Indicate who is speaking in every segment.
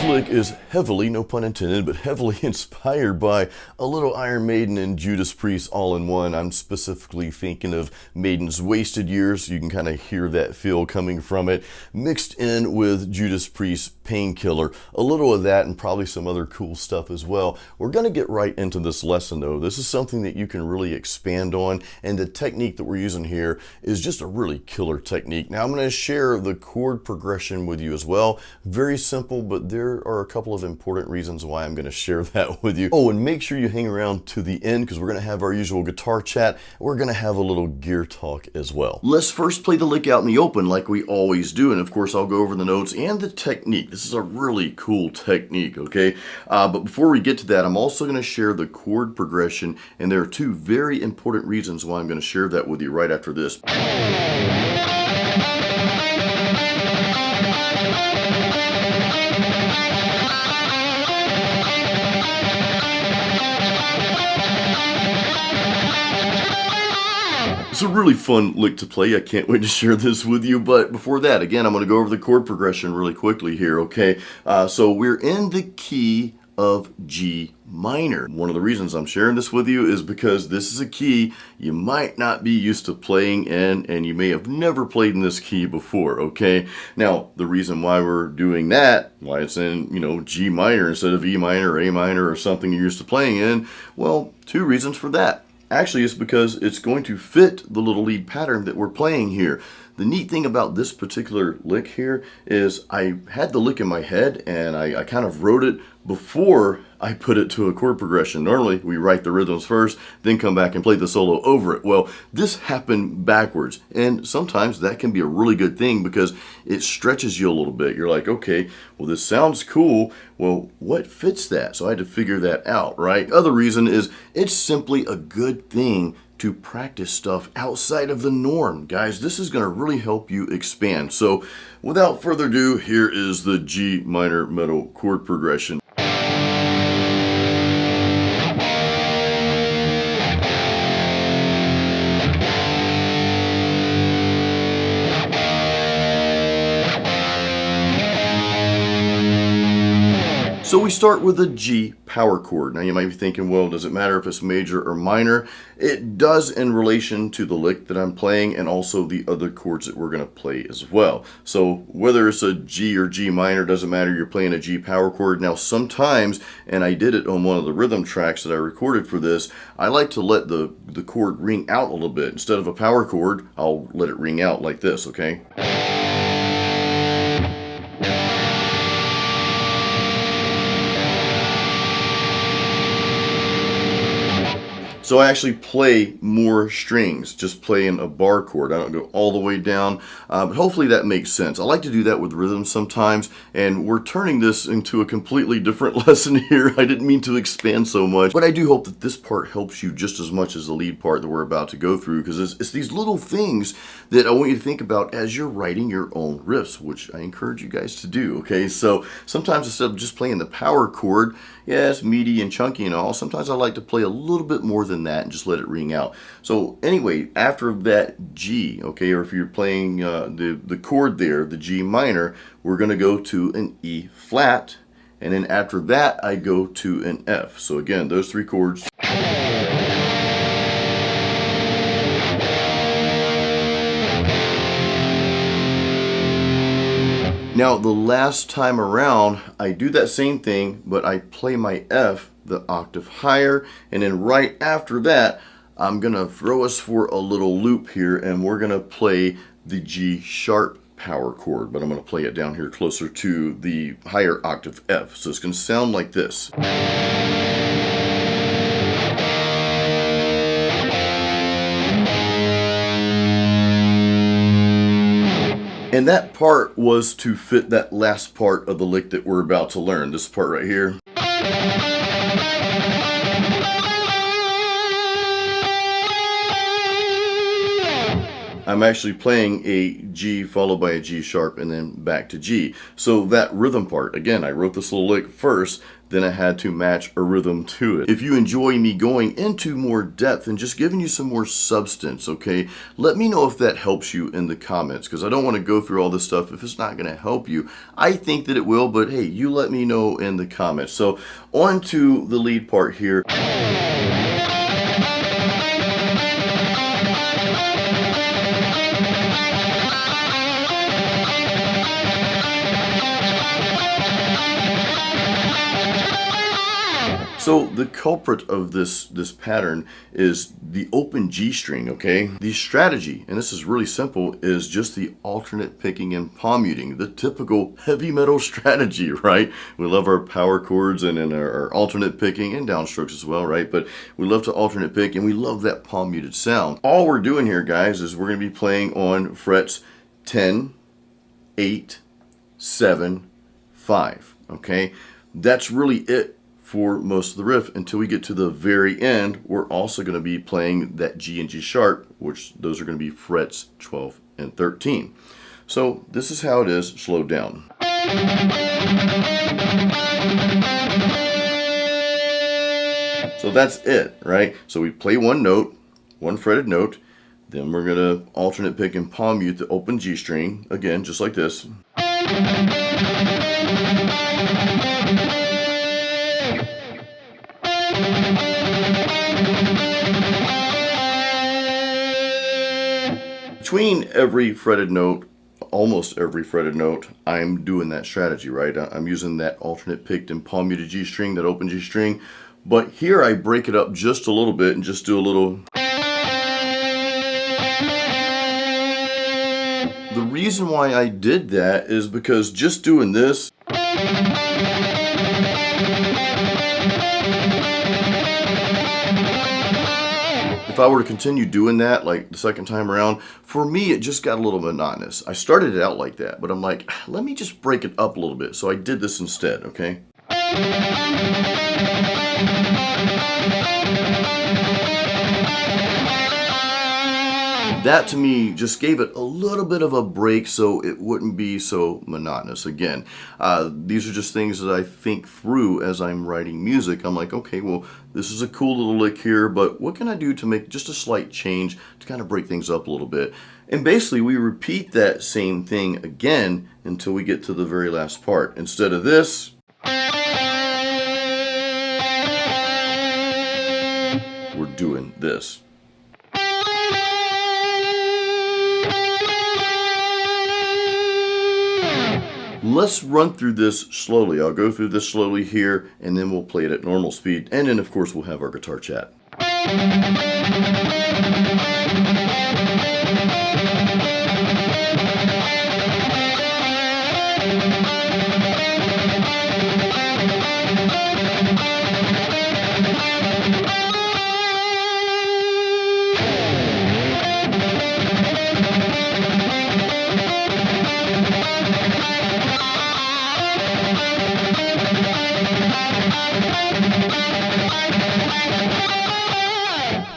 Speaker 1: lick is heavily, no pun intended, but heavily inspired by a little Iron Maiden and Judas Priest all in one. I'm specifically thinking of Maiden's Wasted Years. You can kind of hear that feel coming from it, mixed in with Judas Priest's Painkiller. A little of that and probably some other cool stuff as well. We're going to get right into this lesson though. This is something that you can really expand on, and the technique that we're using here is just a really killer technique. Now I'm going to share the chord progression with you as well. Very simple, but there are a couple of important reasons why I'm going to share that with you. Oh, and make sure you hang around to the end because we're going to have our usual guitar chat. We're going to have a little gear talk as well. Let's first play the lick out in the open like we always do, and of course I'll go over the notes and the technique. This is a really cool technique, okay? But before we get to that, I'm also going to share the chord progression, and there are two very important reasons why I'm going to share that with you right after this. It's a really fun lick to play. I can't wait to share this with you. But before that, again, I'm going to go over the chord progression really quickly here, okay? So we're in the key of G minor. One of the reasons I'm sharing this with you is because this is a key you might not be used to playing in, and you may have never played in this key before, okay? Now, the reason why we're doing that, why it's in, G minor instead of E minor or A minor or something you're used to playing in, well, two reasons for that. Actually, it's because it's going to fit the little lead pattern that we're playing here. The neat thing about this particular lick here is I had the lick in my head and I kind of wrote it before I put it to a chord progression. Normally we write the rhythms first, then come back and play the solo over it. Well, this happened backwards, and sometimes that can be a really good thing because it stretches you a little bit. You're like, okay, well this sounds cool. Well, what fits that? So I had to figure that out, right? Other reason is it's simply a good thing to practice stuff outside of the norm. Guys, this is going to really help you expand. So without further ado, here is the G minor metal chord progression. So we start with a G power chord. Now you might be thinking, well, does it matter if it's major or minor? It does in relation to the lick that I'm playing and also the other chords that we're going to play as well. So whether it's a G or G minor, doesn't matter, you're playing a G power chord. Now sometimes, and I did it on one of the rhythm tracks that I recorded for this, I like to let the chord ring out a little bit. Instead of a power chord, I'll let it ring out like this, okay? So I actually play more strings, just playing a bar chord. I don't go all the way down, but hopefully that makes sense. I like to do that with rhythm sometimes, and we're turning this into a completely different lesson here. I didn't mean to expand so much, but I do hope that this part helps you just as much as the lead part that we're about to go through, because it's these little things that I want you to think about as you're writing your own riffs, which I encourage you guys to do, okay? So sometimes instead of just playing the power chord, yeah, it's meaty and chunky and all, sometimes I like to play a little bit more than that and just let it ring out. So anyway, after that G, okay, or if you're playing the chord there, the G minor, we're going to go to an E flat, and then after that I go to an F. So again, those three chords. Now the last time around I do that same thing, but I play my F the octave higher, and then right after that I'm gonna throw us for a little loop here, and we're gonna play the G sharp power chord, but I'm gonna play it down here closer to the higher octave F. So it's gonna sound like this. And that part was to fit that last part of the lick that we're about to learn, this part right here. I'm actually playing a G followed by a G sharp and then back to G. So that rhythm part, again, I wrote this little lick first, then I had to match a rhythm to it. If you enjoy me going into more depth and just giving you some more substance, okay, let me know if that helps you in the comments, because I don't want to go through all this stuff if it's not going to help you. I think that it will, but hey, you let me know in the comments. So on to the lead part here. So the culprit of this pattern is the open G string, okay? The strategy, and this is really simple, is just the alternate picking and palm muting, the typical heavy metal strategy, right? We love our power chords and our alternate picking and downstrokes as well, right? But we love to alternate pick and we love that palm muted sound. All we're doing here, guys, is we're gonna be playing on frets 10, 8, 7, 5, okay? That's really it for most of the riff until we get to the very end. We're also going to be playing that G and G sharp, which those are going to be frets 12 and 13. So this is how it is slowed down. So that's it, right? So we play one note, one fretted note, then we're going to alternate pick and palm mute the open G string, again, just like this. Between every fretted note, almost every fretted note, I'm doing that strategy, right? I'm using that alternate picked and palm muted G string, that open G string. But here I break it up just a little bit and just do a little. The reason why I did that is because just doing this, if I were to continue doing that like the second time around, for me it just got a little monotonous. I started it out like that, but I'm like, let me just break it up a little bit. So I did this instead, okay? That to me just gave it a little bit of a break so it wouldn't be so monotonous. Again, these are just things that I think through as I'm writing music. I'm like, okay, well, this is a cool little lick here, but what can I do to make just a slight change to kind of break things up a little bit? And basically we repeat that same thing again until we get to the very last part. Instead of this, we're doing this. Let's run through this slowly. I'll go through this slowly here, and then we'll play it at normal speed. And then, of course, we'll have our guitar chat.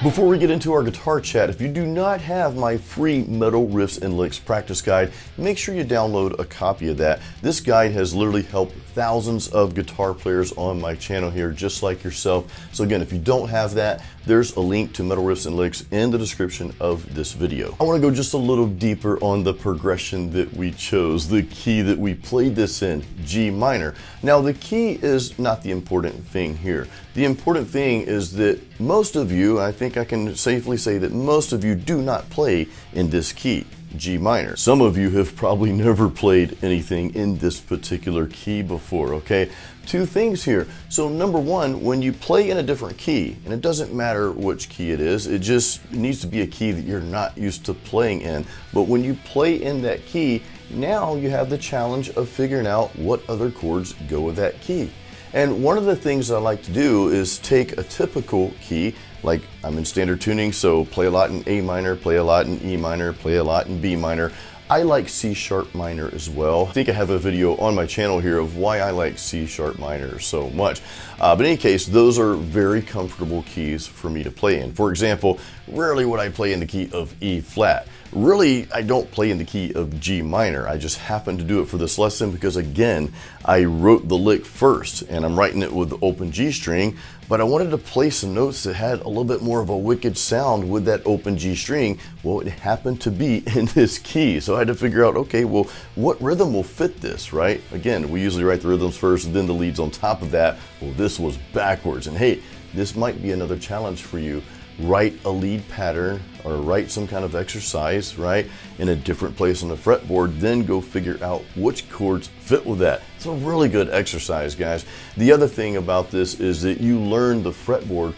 Speaker 1: Before we get into our guitar chat, if you do not have my free Metal Riffs and Licks practice guide, make sure you download a copy of that. This guide has literally helped thousands of guitar players on my channel here, just like yourself. So again, if you don't have that, there's a link to Metal Riffs and Licks in the description of this video. I want to go just a little deeper on the progression that we chose, the key that we played this in, G minor. Now the key is not the important thing here. The important thing is that most of you, I think I can safely say that most of you do not play in this key, G minor. Some of you have probably never played anything in this particular key before, okay? Two things here. So number one, when you play in a different key, and it doesn't matter which key it is, it just needs to be a key that you're not used to playing in. But when you play in that key, now you have the challenge of figuring out what other chords go with that key. And one of the things I like to do is take a typical key, like I'm in standard tuning, so play a lot in A minor, play a lot in E minor, play a lot in B minor. I like C sharp minor as well. I think I have a video on my channel here of why I like C sharp minor so much. But in any case, those are very comfortable keys for me to play in. For example, rarely would I play in the key of E flat. Really, I don't play in the key of G minor. I just happened to do it for this lesson because, again, I wrote the lick first and I'm writing it with the open G string, but I wanted to play some notes that had a little bit more of a wicked sound with that open G string. Well, it happened to be in this key. So I had to figure out, okay, well, what rhythm will fit this, right? Again, we usually write the rhythms first and then the leads on top of that. Well, this was backwards. And hey, this might be another challenge for you. Write a lead pattern or write some kind of exercise, right, in a different place on the fretboard, then go figure out which chords fit with that. It's a really good exercise, guys. The other thing about this is that you learn the fretboard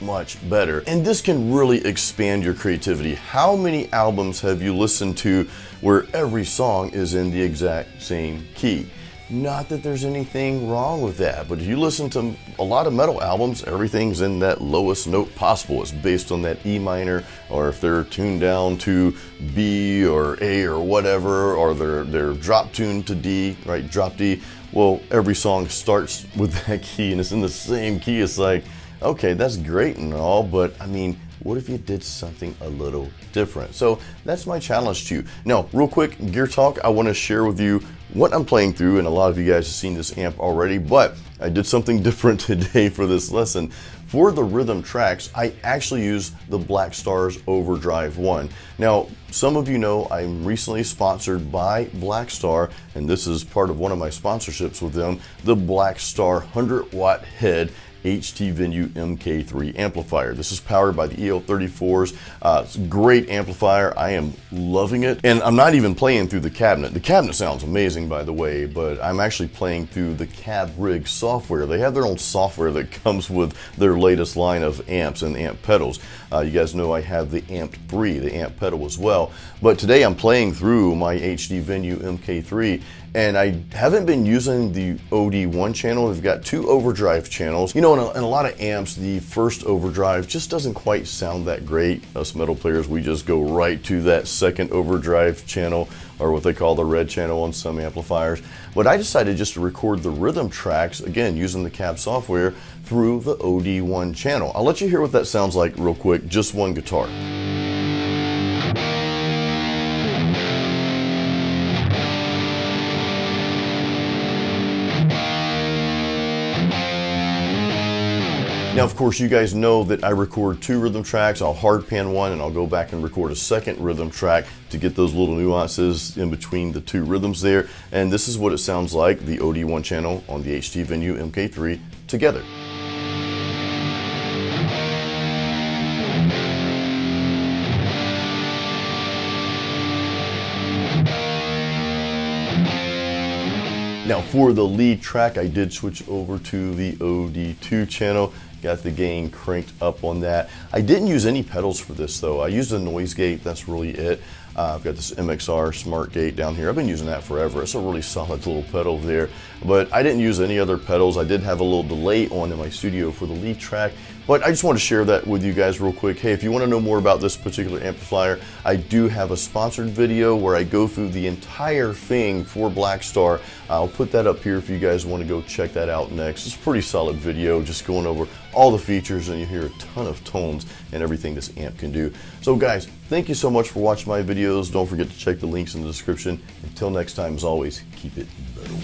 Speaker 1: much better, and this can really expand your creativity. How many albums have you listened to where every song is in the exact same key? Not that there's anything wrong with that, but if you listen to a lot of metal albums, everything's in that lowest note possible. It's based on that E minor, or if they're tuned down to B or A or whatever, or they're drop tuned to D, right, drop D. Well, every song starts with that key and it's in the same key. It's like, okay, that's great and all, but I mean, what if you did something a little different? So that's my challenge to you. Now, real quick, Gear Talk, I want to share with you what I'm playing through, and a lot of you guys have seen this amp already, but I did something different today for this lesson. For the rhythm tracks, I actually used the Black Star's Overdrive 1. Now, some of you know I'm recently sponsored by Black Star, and this is part of one of my sponsorships with them, the Black Star 100-watt head HT Venue MK3 amplifier. This is powered by the EL34s. It's a great amplifier. I am loving it. And I'm not even playing through the cabinet. The cabinet sounds amazing, by the way, but I'm actually playing through the Cab Rig software. They have their own software that comes with their latest line of amps and amp pedals. You guys know I have the Amp 3, the amp pedal as well. But today I'm playing through my HD Venue MK3, and I haven't been using the OD1 channel. We've got two overdrive channels. You know, in a lot of amps, the first overdrive just doesn't quite sound that great. Us metal players, we just go right to that second overdrive channel, or what they call the red channel on some amplifiers. But I decided just to record the rhythm tracks, again, using the Cab software, through the OD1 channel. I'll let you hear what that sounds like real quick, just one guitar. Now, of course, you guys know that I record two rhythm tracks. I'll hard pan one and I'll go back and record a second rhythm track to get those little nuances in between the two rhythms there. And this is what it sounds like, the OD1 channel on the HT Venue MK3 together. Now, for the lead track, I did switch over to the OD2 channel. Got the gain cranked up on that. I didn't use any pedals for this though. I used a noise gate, that's really it. I've got this MXR Smart Gate down here. I've been using that forever. It's a really solid little pedal there, but I didn't use any other pedals. I did have a little delay on in my studio for the lead track, but I just want to share that with you guys real quick. Hey, if you want to know more about this particular amplifier, I do have a sponsored video where I go through the entire thing for Black Star. I'll put that up here if you guys want to go check that out next. It's a pretty solid video, just going over all the features, and you hear a ton of tones and everything this amp can do. So guys, thank you so much for watching my videos. Don't forget to check the links in the description. Until next time, as always, keep it metal.